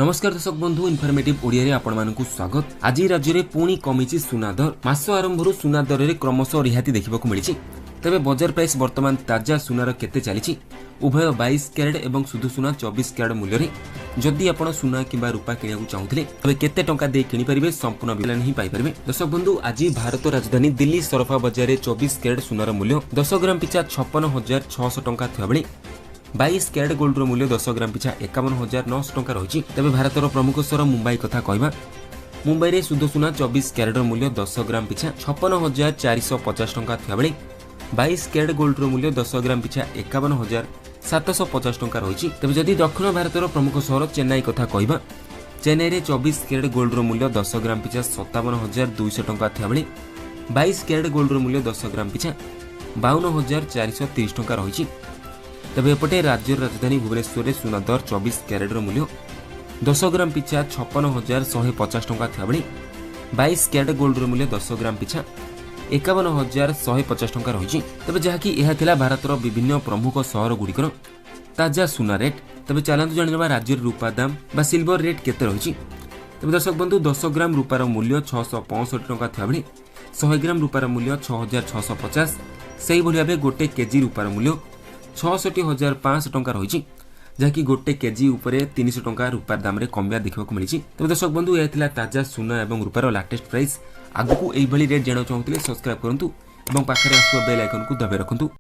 नमस्कार दर्शक बंधु इनफर्मेटिव ओडिया रे आपण मानकु स्वागत। आज राज्य में पुणी कमिछि सुना दर। मास आरंभ सुना दर रे क्रमशः रिहाती देखा मिली। तेबे बजार प्राइस वर्तमान ताजा सुनार केते चली उभय 22 कैरेट एवं सुधु सुना 24 कैरेट मूल्य रे जदि आपण सुना किंबा रूपा किणा चाहूले तबे केते टंका दे किनि परिबे संपूर्ण विवरण ही पाई परिबे। दर्शक बंधु आज भारत राजधानी दिल्ली सरफा बाजार रे 24 कैरेट सुनार मूल्य 10 ग्राम पिछा 56,600 टंका थिया बेले 22 कैरेट गोल्ड रो मूल्य 10 ग्राम पिछा 51,900 टंका रही। तेबे भारतर प्रमुख सहर मुंबई कथा कहबा मुंबई रे शुद्ध सुना 24 कैरेट रो मूल्य 10 ग्राम पिछा 56,450 टंका थिया बेले 22 कैरेट गोल्ड रो मूल्य 10 ग्राम पिछा 51,750 टंका रही। तेबे जदि दक्षिण भारतर प्रमुख सहर चेन्नई कथा कहबा चेन्नई रे 24 कैरेट गोल्ड रो मूल्य 10 ग्राम पिछा 57,200 टंका थिया बेले 22 कैरेट गोल्ड रो मूल्य 10 ग्राम पिछा 52,430 टंका रही। तेबे एपटे राज्य राजधानी भुवनेश्वर में सुना दर 24 कैरेट मूल्य 10 ग्राम पिछा 56,150 टंका थिया बेले 22 कैरेट गोल्ड मूल्य 10 ग्राम पिछा 51,150 टंका रही। तेबे जहाँकि यह थिला भारतर विभिन्न प्रमुख सहर गुड़िकर ताजा सुना रेट। तेबे चलतु जानिबा राज्य रूपा दाम बा सिल्वर रेट केते रही। तेबे दर्शक बंधु 10 ग्राम रूपार मूल्य 665 टंका थिया बेले 100 ग्राम रूपार मूल्य 6,650 सेही भली भाबे गोटे केजी रूपार मूल्य 66,500 टंका रही। जहाँकि गोटे केजी उपरे 300 टंका रूपार दाम रे कमिया देखा मिली। तेज दर्शक बंधु यह ताजा सुना और रूपार लाटेस्ट प्राइस। आगु को यही रेट जाना चाहूले सब्सक्राइब करूँ और पाखे आसुवा बेल आइकन को दबाई रखुँ।